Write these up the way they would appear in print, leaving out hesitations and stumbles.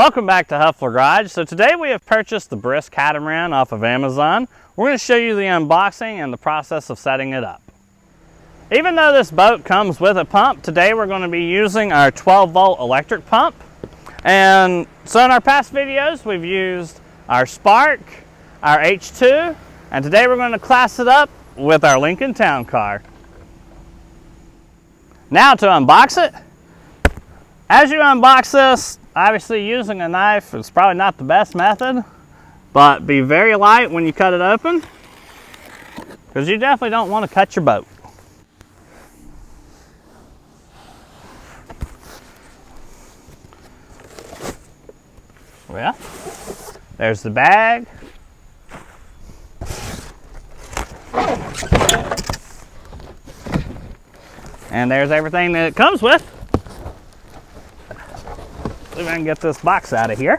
Welcome back to Huffler Garage. So today we have purchased the Brisk Catamaran off of Amazon. We're going to show you the unboxing and the process of setting it up. Even though this boat comes with a pump, today we're going to be using our 12-volt electric pump. And so in our past videos we've used our Spark, our H2, and today we're going to class it up with our Lincoln Town Car. Now to unbox it. As you unbox this, obviously using a knife is probably not the best method, but be very light when you cut it open, because you definitely don't want to cut your boat. Well, there's the bag. And there's everything that it comes with. See if I can get this box out of here.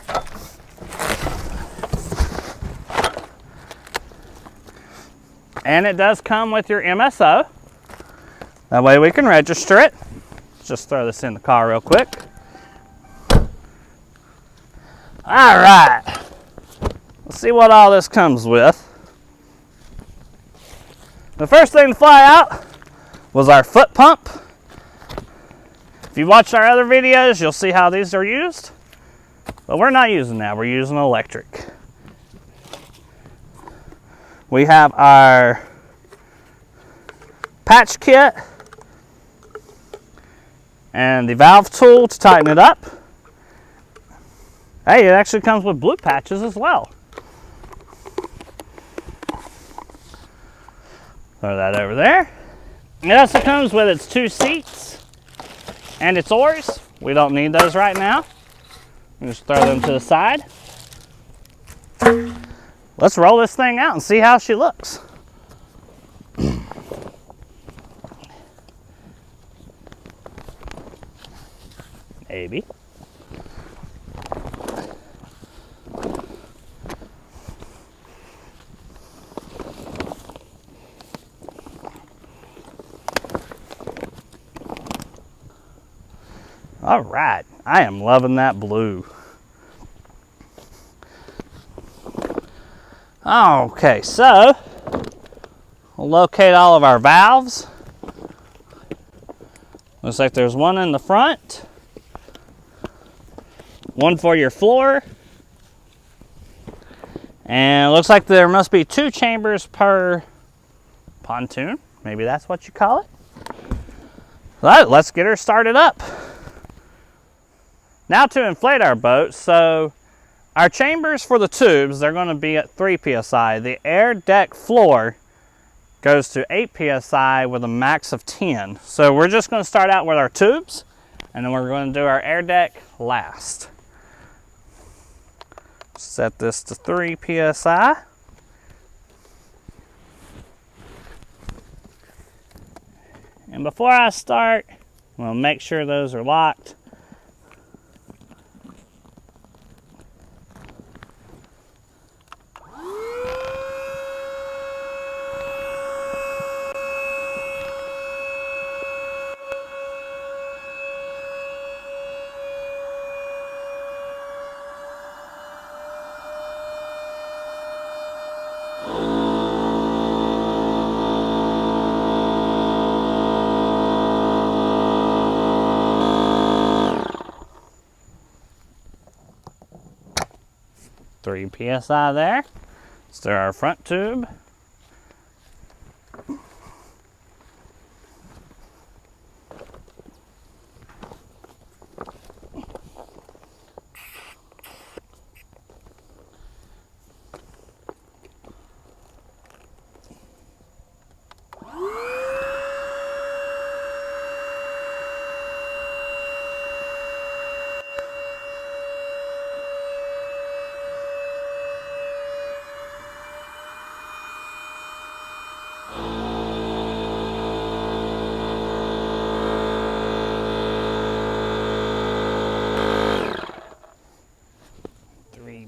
And it does come with your MSO. That way we can register it. Just throw this in the car real quick. All right. Let's see what all this comes with. The first thing to fly out was our foot pump. If you watched our other videos, you'll see how these are used. But we're not using that, we're using electric. We have our patch kit and the valve tool to tighten it up. Hey, it actually comes with blue patches as well. Throw that over there. It also comes with its 2 seats and its oars. We don't need those right now. Just throw them to the side. Let's roll this thing out and see how she looks. Maybe. All right, I am loving that blue. Okay, so we'll locate all of our valves. Looks like there's one in the front, one for your floor, and it looks like there must be 2 chambers per pontoon. Maybe that's what you call it. All right, let's get her started up. Now to inflate our boat, so our chambers for the tubes, they're going to be at 3 psi. The air deck floor goes to 8 psi with a max of 10. So we're just going to start out with our tubes, and then we're going to do our air deck last. Set this to 3 psi. And before I start, I'm going to make sure those are locked. Three psi there. Let's do our front tube.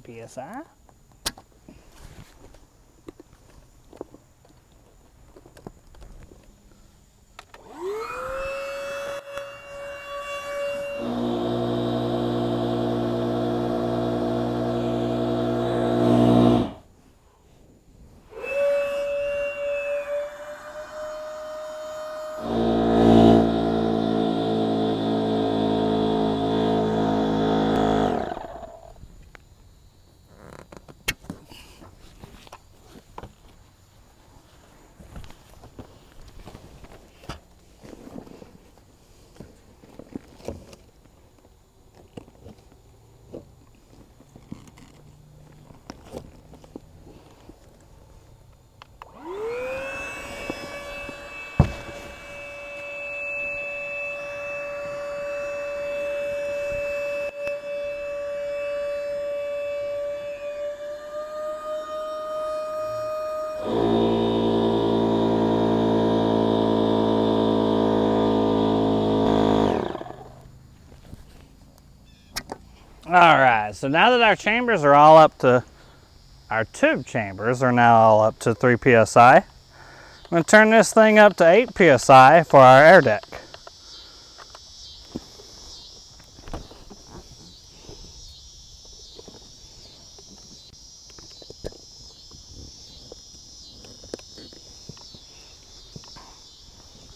PSI. Alright, so now that our chambers are all up to, our tube chambers are now all up to 3 psi, I'm going to turn this thing up to 8 psi for our air deck.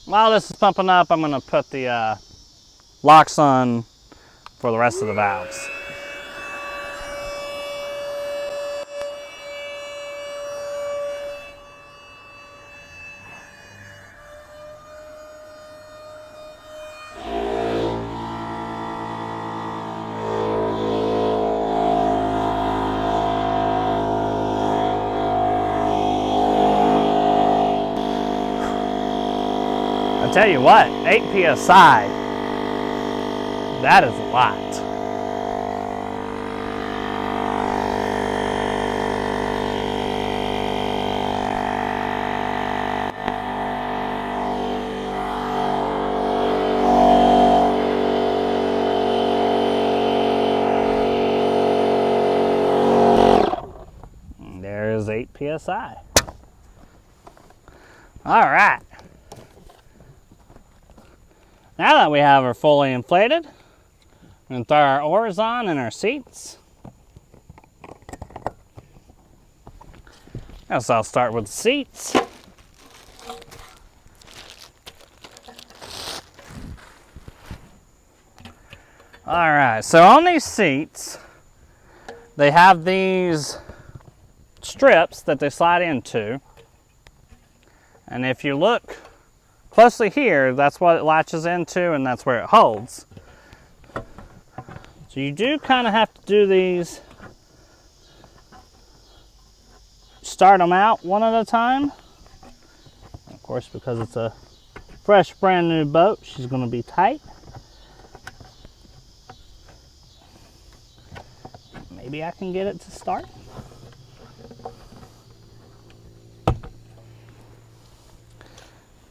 While this is pumping up, I'm going to put the locks on for the rest of the valves. I tell you what, 8 psi, that is a lot. And there is 8 psi. All right. Now that we have her fully inflated, we're going to throw our oars on and our seats. So I'll start with the seats. Alright, so on these seats, they have these strips that they slide into. And if you look closely here, that's what it latches into and that's where it holds. So you do kind of have to do these, start them out one at a time. Of course, because it's a fresh brand new boat, she's going to be tight. Maybe I can get it to start.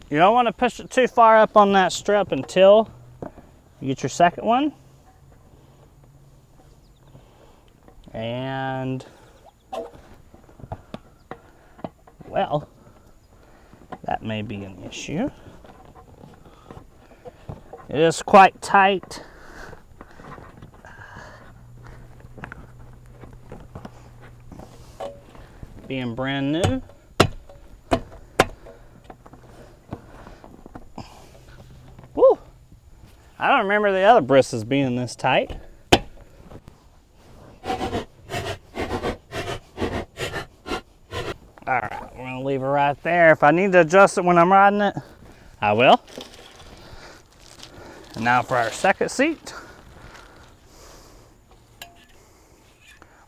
You don't want to push it too far up on that strip until you get your second one. And, well, that may be an issue. It is quite tight. Being brand new. Woo! I don't remember the other brisses being this tight. Alright, we're gonna leave her right there. If I need to adjust it when I'm riding it, I will. And now for our second seat.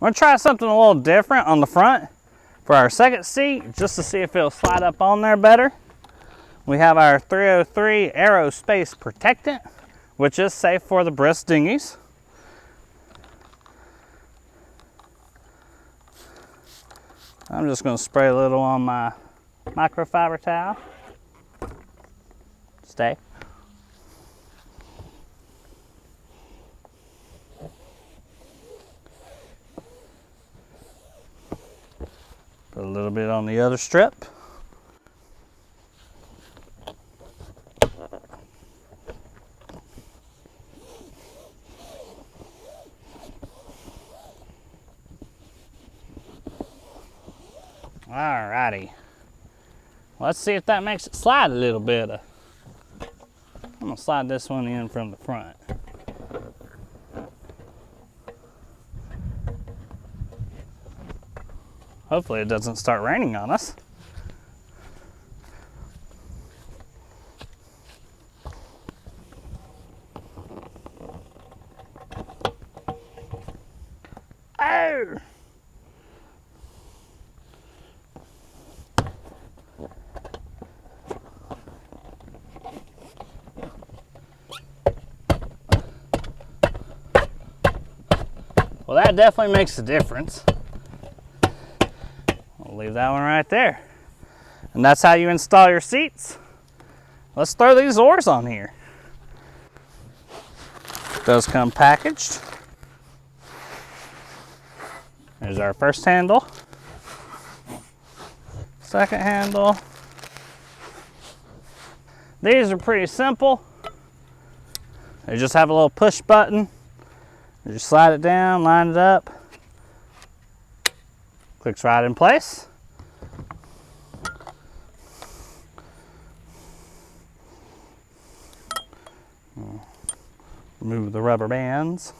We're gonna try something a little different on the front. For our second seat, just to see if it'll slide up on there better, we have our 303 Aerospace Protectant, which is safe for the Briss dinghies. I'm just going to spray a little on my microfiber towel. Stay. Put a little bit on the other strip. Alrighty. Let's see if that makes it slide a little bit. I'm gonna slide this one in from the front. Hopefully it doesn't start raining on us. Oh! Well, that definitely makes a difference. I'll leave that one right there. And that's how you install your seats. Let's throw these oars on here. Those come packaged. There's our first handle, second handle. These are pretty simple. They just have a little push button. You just slide it down, line it up. Clicks right in place. Remove the rubber bands.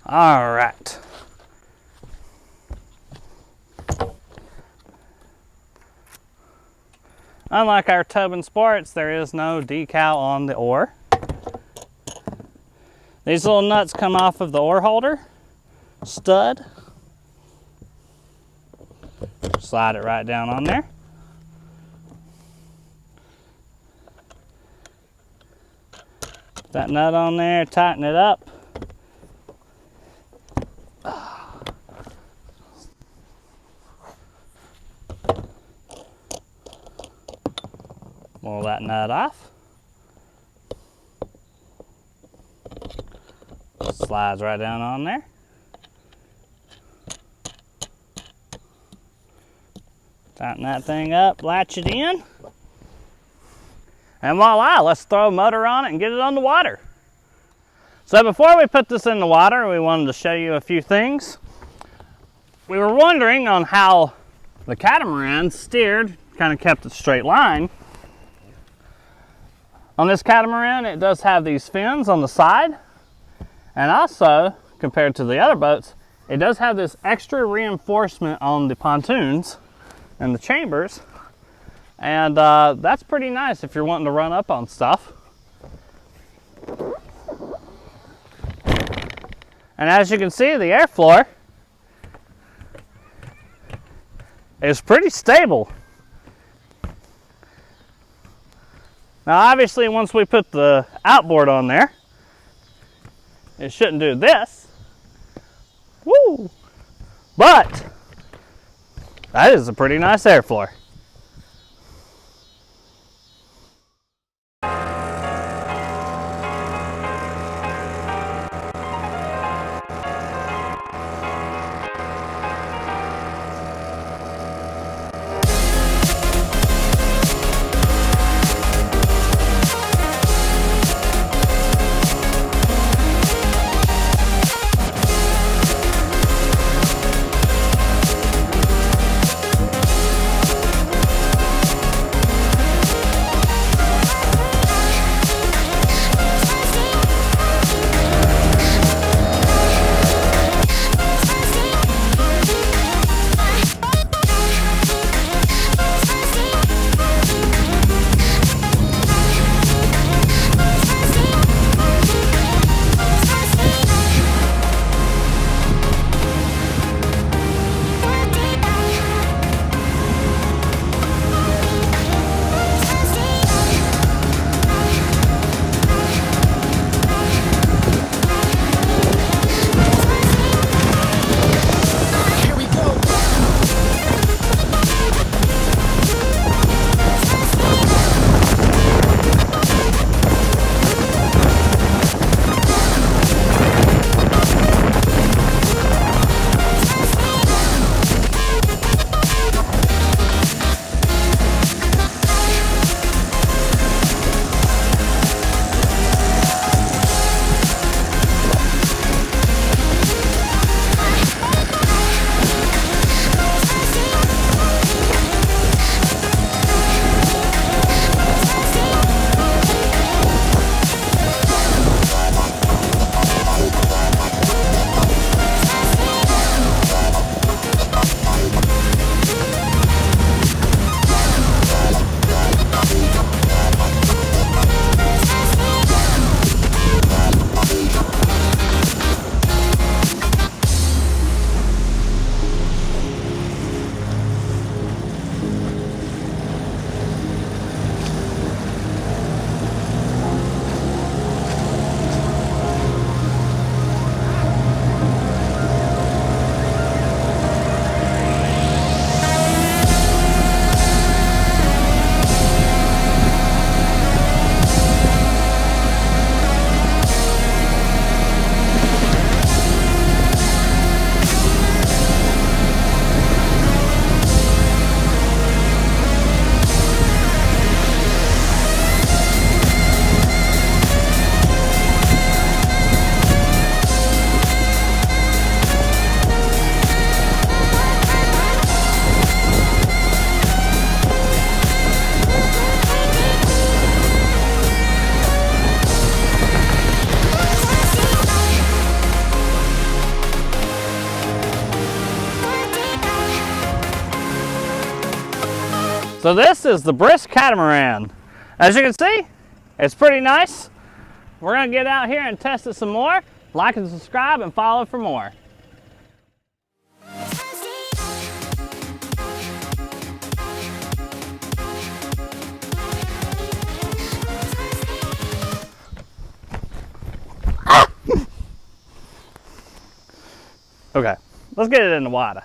All right. Unlike our Tobin Sports, there is no decal on the oar. These little nuts come off of the oar holder stud. Slide it right down on there. Put that nut on there, tighten it up. Pull that nut off. Slides right down on there. Tighten that thing up, latch it in. And voila, let's throw a motor on it and get it on the water. So before we put this in the water, we wanted to show you a few things. We were wondering on how the catamaran steered, kind of kept a straight line. On this catamaran, it does have these fins on the side. And also, compared to the other boats, it does have this extra reinforcement on the pontoons and the chambers. And that's pretty nice if you're wanting to run up on stuff. And as you can see, the airfloor is pretty stable. Now obviously once we put the outboard on there, it shouldn't do this. Woo! But that is a pretty nice airfloor. So this is the Brisk Catamaran. As you can see, it's pretty nice. We're gonna get out here and test it some more. Like and subscribe and follow for more. Okay, let's get it in the water.